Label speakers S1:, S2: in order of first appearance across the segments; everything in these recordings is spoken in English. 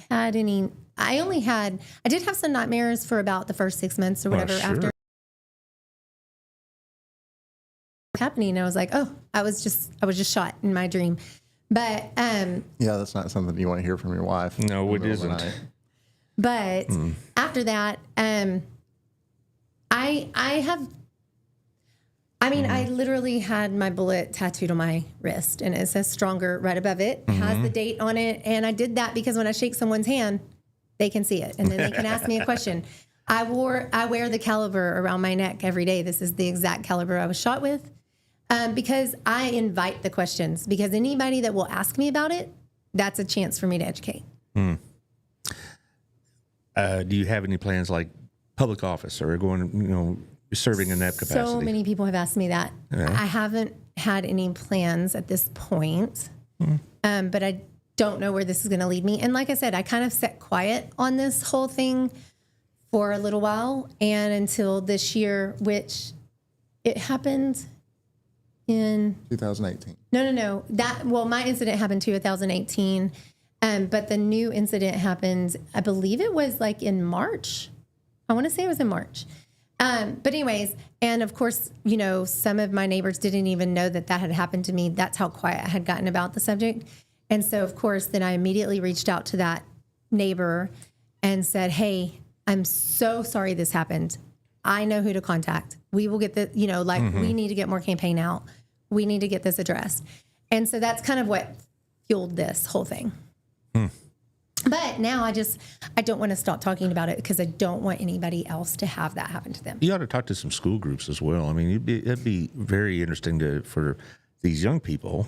S1: had any. I did have some nightmares for about the first 6 months or whatever after happening. I was like, oh, I was just shot in my dream. But
S2: yeah, that's not something you want to hear from your wife.
S3: No, it isn't.
S1: But after that, I literally had my bullet tattooed on my wrist, and it says "Stronger" right above it. It has the date on it, and I did that because when I shake someone's hand, they can see it, and then they can ask me a question. I wear the caliber around my neck every day. This is the exact caliber I was shot with, because I invite the questions. Because anybody that will ask me about it, that's a chance for me to educate.
S3: Do you have any plans like public office or going, serving in that capacity?
S1: So many people have asked me that. Yeah. I haven't had any plans at this point, but I don't know where this is going to lead me. And like I said, I kind of sat quiet on this whole thing for a little while, and until this year, which it happened in
S2: 2018.
S1: No. My incident happened in 2018, but the new incident happened, I believe it was like in March. I want to say it was in March. But anyways, and of course, some of my neighbors didn't even know that had happened to me. That's how quiet I had gotten about the subject. And so, of course, then I immediately reached out to that neighbor and said, hey, I'm so sorry this happened. I know who to contact. We will get the, we need to get more campaign out. We need to get this addressed. And so that's kind of what fueled this whole thing. But now I don't want to stop talking about it because I don't want anybody else to have that happen to them.
S3: You ought to talk to some school groups as well. I mean, it'd be very interesting for these young people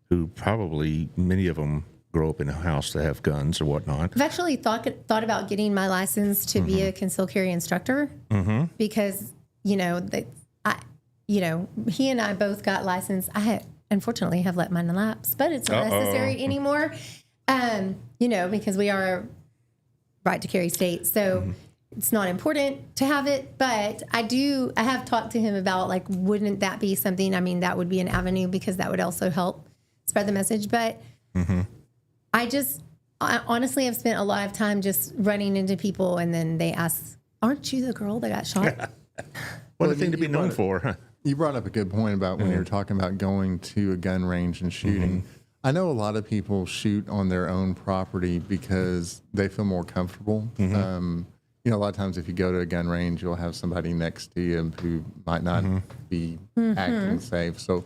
S3: who probably, many of them grow up in a house that have guns or whatnot.
S1: I've actually thought about getting my license to be a concealed carry instructor because, he and I both got licensed. Unfortunately have let mine lapse, but it's not necessary anymore. Because we are a right to carry state. So it's not important to have it, but I have talked to him about wouldn't that be something? I mean, that would be an avenue because that would also help spread the message. But I honestly have spent a lot of time just running into people and then they ask, aren't you the girl that got shot?
S3: What a thing to be known for. Huh?
S2: You brought up a good point about when you're talking about going to a gun range and shooting. I know a lot of people shoot on their own property because they feel more comfortable. A lot of times if you go to a gun range, you'll have somebody next to you who might not be acting safe. So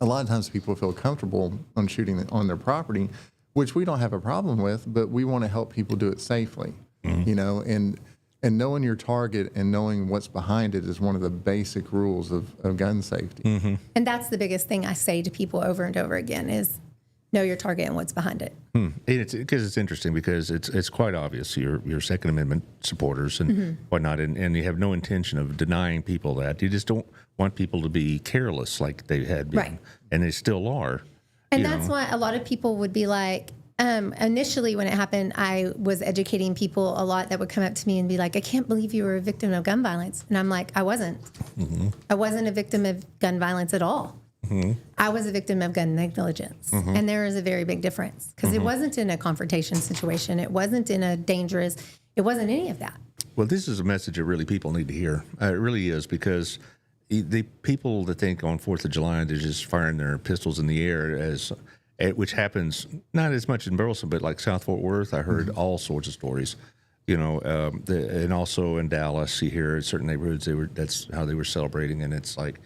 S2: a lot of times people feel comfortable on shooting on their property, which we don't have a problem with, but we want to help people do it safely, and knowing your target and knowing what's behind it is one of the basic rules of gun safety.
S1: And that's the biggest thing I say to people over and over again is know your target and what's behind it.
S3: Because it's interesting because it's quite obvious you're Second Amendment supporters and whatnot, and you have no intention of denying people that. You just don't want people to be careless like they had been,
S1: right.
S3: And they still are.
S1: And that's why a lot of people would be like, initially when it happened, I was educating people a lot that would come up to me and be like, I can't believe you were a victim of gun violence. And I'm like, I wasn't. I wasn't a victim of gun violence at all. I was a victim of gun negligence. And there is a very big difference because it wasn't in a confrontation situation. It wasn't in a dangerous, it wasn't any of that.
S3: Well, this is a message that really people need to hear. It really is, because the people that think on 4th of July, they're just firing their pistols in the air, which happens not as much in Burleson, but like South Fort Worth, I heard all sorts of stories. And also in Dallas, you hear in certain neighborhoods, that's how they were celebrating, and it's like,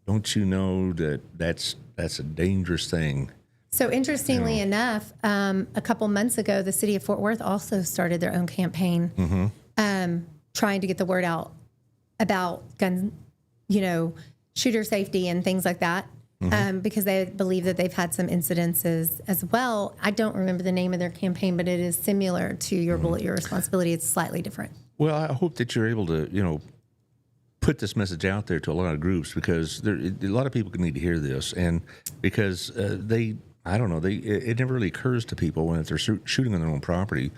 S3: don't you know that's a dangerous thing?
S1: So interestingly enough, a couple months ago, the city of Fort Worth also started their own campaign, trying to get the word out about gun, shooter safety and things like that, because they believe that they've had some incidences as well. I don't remember the name of their campaign, but it is similar to Your Bullet, Your Responsibility. It's slightly different.
S3: Well, I hope that you're able to, put this message out there to a lot of groups, because a lot of people need to hear this, and because it never really occurs to people when they're shooting on their own property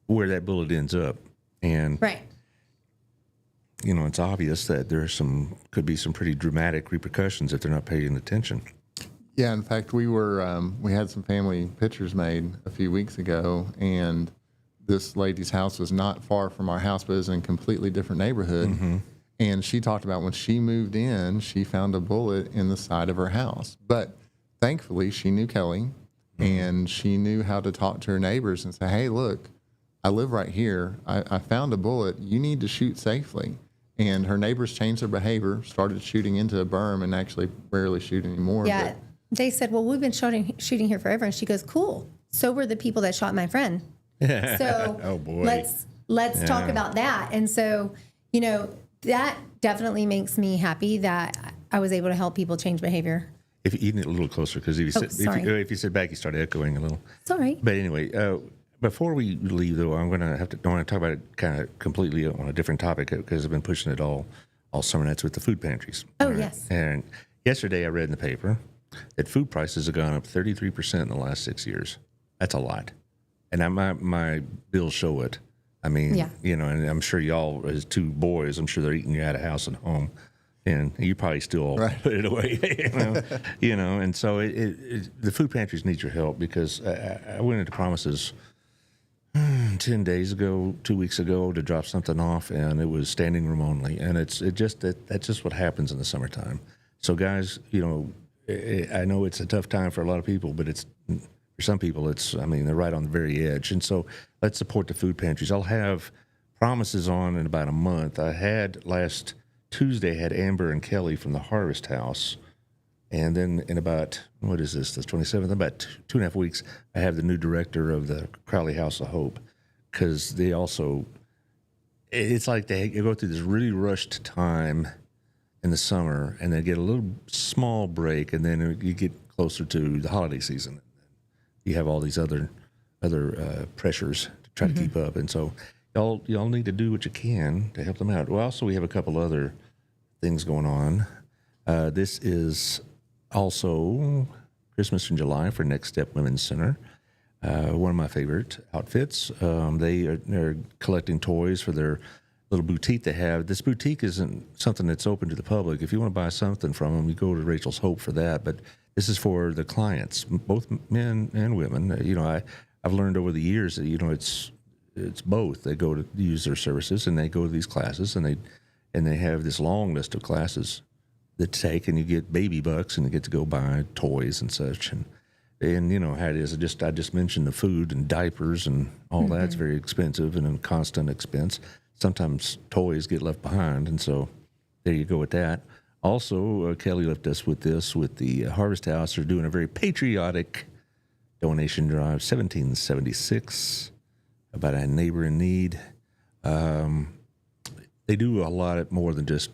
S3: where that bullet ends up, and
S1: right.
S3: It's obvious that could be some pretty dramatic repercussions if they're not paying attention.
S2: Yeah, in fact, we had some family pictures made a few weeks ago, and this lady's house was not far from our house, but it was in a completely different neighborhood. And she talked about when she moved in, she found a bullet in the side of her house. But thankfully, she knew Keli, and she knew how to talk to her neighbors and say, hey, look, I live right here. I found a bullet. You need to shoot safely. And her neighbors changed their behavior, started shooting into a berm, and actually rarely shoot anymore.
S1: Yeah. They said, well, we've been shooting here forever. And she goes, cool. So were the people that shot my friend. So
S3: Oh, boy.
S1: let's talk about that. And so, you know, that definitely makes me happy that I was able to help people change behavior.
S3: If you need it a little closer, because if you sit back, you start echoing a little.
S1: Sorry.
S3: But anyway, before we leave, though, I want to talk about it kind of completely on a different topic because I've been pushing it all summer. That's with the food pantries.
S1: Oh,
S3: All right?
S1: yes.
S3: And yesterday I read in the paper that food prices have gone up 33% in the last 6 years. That's a lot. And my bills show it. I mean,
S1: Yeah.
S3: you know, and I'm sure y'all, as two boys, I'm sure they're eating you out of house and home. And you probably still put it away, you know. And so the food pantries need your help because I went into Promises 10 days ago, 2 weeks ago to drop something off, and it was standing room only. And that's just what happens in the summertime. So guys, you know, I know it's a tough time for a lot of people, but for some people, they're right on the very edge. And so let's support the food pantries. I'll have Promises on in about a month. I had last Tuesday, had Amber and Keli from the Harvest House. And then in about, what is this, the 27th? About 2.5 weeks, I have the new director of the Crowley House of Hope. Because they also, it's like they go through this really rushed time in the summer, and they get a little small break, and then you get closer to the holiday season. You have all these other pressures to try to keep up. And so y'all need to do what you can to help them out. Well, also, we have a couple other things going on. This is also Christmas in July for Next Step Women's Center. One of my favorite outfits. They're collecting toys for their little boutique they have. This boutique isn't something that's open to the public. If you want to buy something from them, you go to Rachel's Hope for that. But this is for the clients, both men and women. You know, I've learned over the years that, you know, it's both. They go to use their services, and they go to these classes, and they have this long list of classes that take, and you get baby bucks, and you get to go buy toys and such. And you know how it is. I just mentioned the food and diapers and all that's very expensive and a constant expense. Sometimes toys get left behind, and so there you go with that. Also, Keli left us with the Harvest House. They're doing a very patriotic donation drive, 1776, about a neighbor in need. They do a lot more than just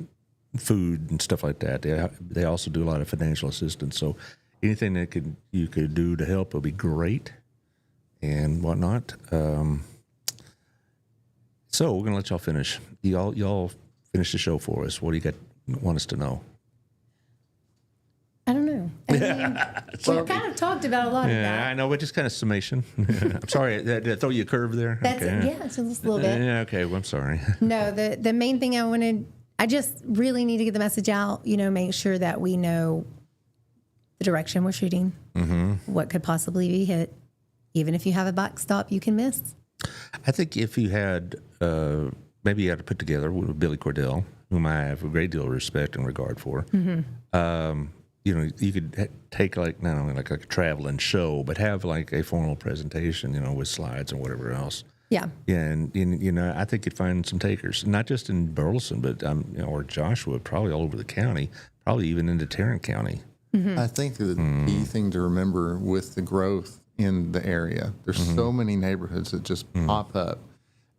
S3: food and stuff like that. They also do a lot of financial assistance. So anything that you could do to help would be great and whatnot. So we're gonna let y'all finish. Y'all finish the show for us. What do you want us to know?
S1: I don't know. I mean, we kind of talked about a lot of
S3: Yeah,
S1: that.
S3: I know, but just kind of summation. I'm sorry, did I throw you a curve there?
S1: That's
S3: okay.
S1: it. Yeah, just a little bit.
S3: Yeah, okay. Well, I'm sorry.
S1: No, the main thing I just really need to get the message out, you know, make sure that we know the direction we're shooting, what could possibly be hit. Even if you have a backstop you can miss.
S3: I think if you had, maybe you had to put together with Billy Cordell, whom I have a great deal of respect and regard for, you know, you could take like, not only like a traveling show, but have like a formal presentation, you know, with slides and whatever else.
S1: Yeah.
S3: Yeah, and you know, I think you'd find some takers, not just in Burleson, but you know, or Joshua, probably all over the county, probably even into Tarrant County.
S2: I think the key thing to remember with the growth in the area, there's so many neighborhoods that just pop up,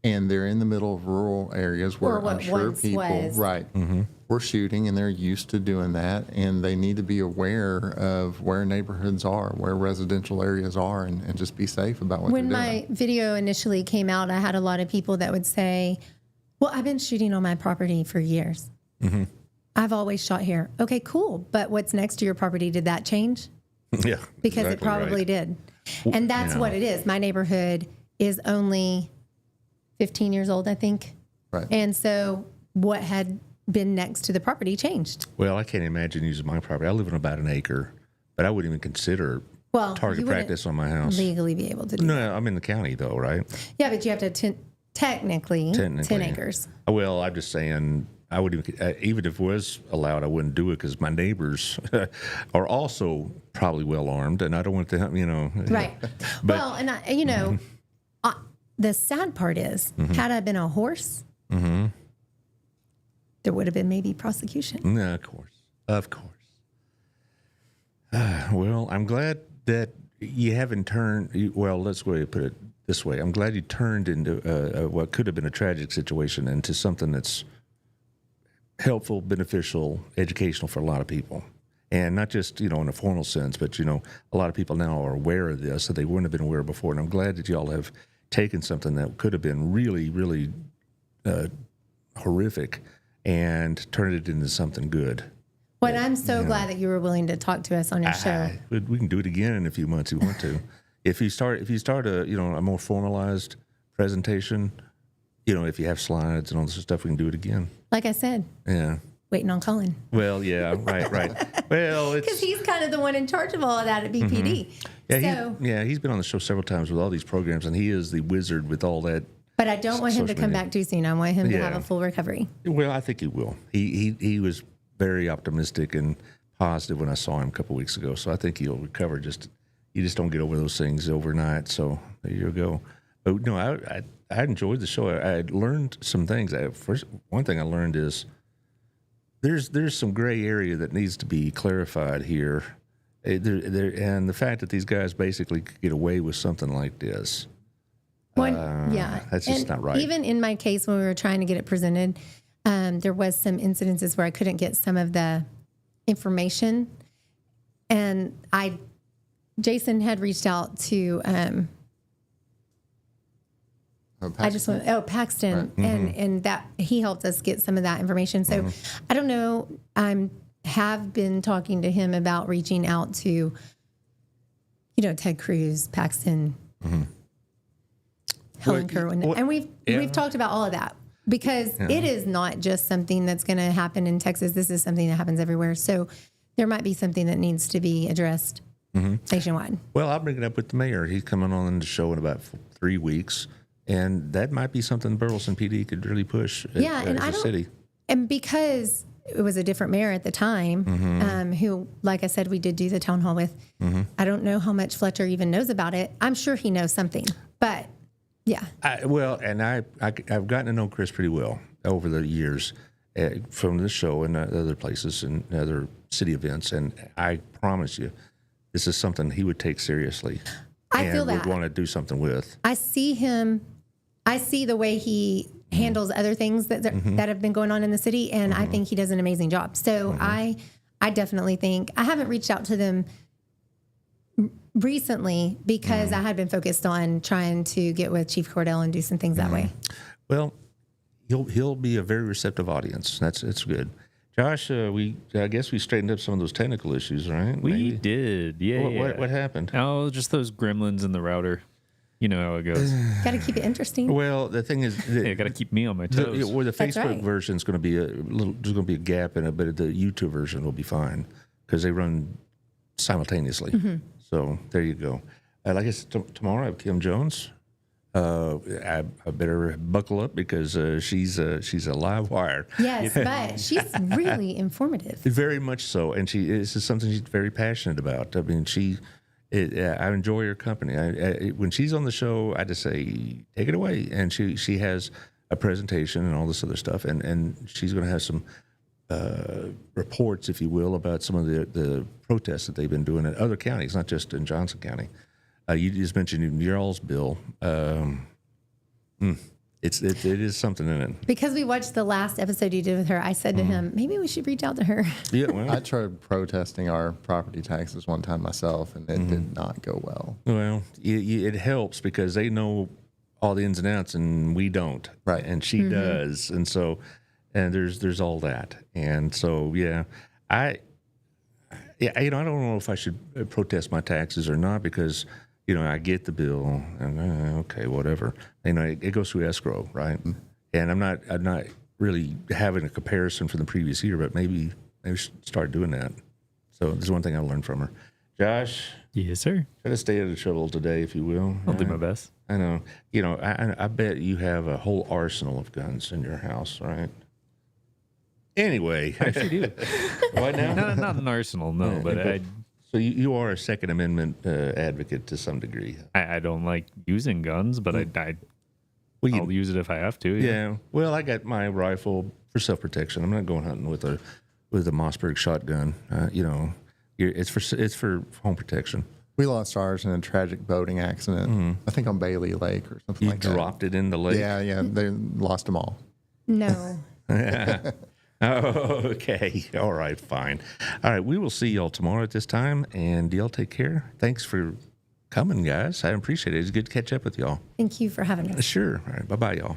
S2: and they're in the middle of rural areas where
S1: Or what
S2: I'm sure
S1: once
S2: people,
S1: was.
S2: we're shooting, and they're used to doing that, and they need to be aware of where neighborhoods are, where residential areas are, and just be safe about what
S1: When
S2: they're
S1: my
S2: doing.
S1: video initially came out, I had a lot of people that would say, well, I've been shooting on my property for years. I've always shot here. Okay, cool. But what's next to your property? Did that change?
S3: Yeah,
S1: Because it
S3: exactly
S1: probably
S3: right.
S1: did. And that's what it is. My neighborhood is only 15 years old, I think.
S2: Right.
S1: And so what had been next to the property changed.
S3: Well, I can't imagine using my property. I live on about an acre, but I wouldn't even consider
S1: Well,
S3: target
S1: you wouldn't
S3: practice on my house.
S1: legally be able to do that.
S3: No, I'm in the county though, right?
S1: Yeah, but you have to technically 10 acres.
S3: Well, I'm just saying, I would even if it was allowed, I wouldn't do it because my neighbors are also probably well armed, and I don't want to,
S1: Right. Well, and the sad part is, had I been a horse, there would have been maybe prosecution.
S3: No, of course. Well, I'm glad that you haven't turned. Well, let's go ahead and put it this way. I'm glad you turned into what could have been a tragic situation into something that's helpful, beneficial, educational for a lot of people. And not just, in a formal sense, but, a lot of people now are aware of this that they wouldn't have been aware before. And I'm glad that y'all have taken something that could have been really, really horrific and turned it into something good.
S1: Well, I'm so glad that you were willing to talk to us on your show.
S3: We can do it again in a few months if you want to. If you start a a more formalized presentation, if you have slides and all this stuff, we can do it again.
S1: Like I said, waiting on Colin.
S3: Well, yeah, right. Well,
S1: because he's kind of the one in charge of all of that at BPD.
S3: Yeah, he's been on the show several times with all these programs, and he is the wizard with all that.
S1: But I don't want him to come back too soon. I want him to have a full recovery.
S3: Well, I think he will. He was very optimistic and positive when I saw him a couple weeks ago. So I think he'll recover. You just don't get over those things overnight. So there you go. But no, I enjoyed the show. I learned some things. One thing I learned is there's some gray area that needs to be clarified here. And the fact that these guys basically could get away with something like this. That's just not right.
S1: Even in my case, when we were trying to get it presented, there was some incidences where I couldn't get some of the information, and Jason had reached out to Paxton,
S2: Right.
S1: and that he helped us get some of that information. So I don't know. Have been talking to him about reaching out to, Ted Cruz, Paxton, Helen Kerwin, and we've talked about all of that. Because it is not just something that's going to happen in Texas. This is something that happens everywhere. So there might be something that needs to be addressed nationwide.
S3: Well, I'll bring it up with the mayor. He's coming on the show in about 3 weeks. And that might be something Burleson PD could really push as a city.
S1: And because it was a different mayor at the time, who, like I said, we did do the town hall with. I don't know how much Fletcher even knows about it. I'm sure he knows something. But... yeah.
S3: I've gotten to know Chris pretty well over the years from the show and other places and other city events, and I promise you, this is something he would take seriously.
S1: I feel that.
S3: And would want to do something with.
S1: I see him. I see the way he handles other things that have been going on in the city, and I think he does an amazing job. So I definitely think I haven't reached out to them recently because I had been focused on trying to get with Chief Cordell and do some things that way.
S3: Well, he'll be a very receptive audience. It's good. Josh, I guess we straightened up some of those technical issues, right?
S4: We did, yeah.
S3: What happened?
S4: Oh, just those gremlins in the router. You know how it goes.
S1: Got to keep it interesting.
S3: Well, the thing is,
S4: got to keep me on my toes.
S3: The Facebook
S1: right.
S3: version is going to be there's going to be a gap in it, but the YouTube version will be fine because they run simultaneously. So there you go. Like I said, tomorrow I have Kim Jones. I better buckle up because she's a live wire.
S1: Yes, but she's really informative.
S3: Very much so, and this is something she's very passionate about. I mean, I enjoy her company. When she's on the show, I just say, take it away, and she has a presentation and all this other stuff, and she's going to have some reports, if you will, about some of the protests that they've been doing in other counties, not just in Johnson County. You just mentioned y'all's bill. It is something in it.
S1: Because we watched the last episode you did with her, I said to him, maybe we should reach out to her.
S3: Yeah, well,
S2: I tried protesting our property taxes one time myself, and it did not go well.
S3: Well, it helps because they know all the ins and outs, and we don't.
S2: Right.
S3: And she does, and so, and there's all that, and so I don't know if I should protest my taxes or not because. I get the bill, and okay, whatever. It goes through escrow, right? And I'm not really having a comparison from the previous year, but maybe we should start doing that. So this is one thing I learned from her. Josh,
S4: Yes, sir.
S3: try to stay out of trouble today, if you will.
S4: I'll do my best.
S3: I know. You know, I bet you have a whole arsenal of guns in your house, right? Anyway.
S4: I actually do.
S3: What now?
S4: Not an arsenal, no, but
S3: So you are a Second Amendment advocate to some degree.
S4: I don't like using guns, but
S3: Well,
S4: I'll use it if I have to.
S3: yeah. Well, I got my rifle for self-protection. I'm not going hunting with a Mossberg shotgun. You know, it's for home protection.
S2: We lost ours in a tragic boating accident. I think on Bailey Lake or something
S3: You
S2: like that.
S3: dropped it in the lake.
S2: Yeah, they lost them all.
S1: No.
S3: Oh, okay. All right, fine. All right, we will see y'all tomorrow at this time, and y'all take care. Thanks for coming, guys. I appreciate it. It's good to catch up with y'all.
S1: Thank you for having us.
S3: Sure. All right, bye-bye, y'all.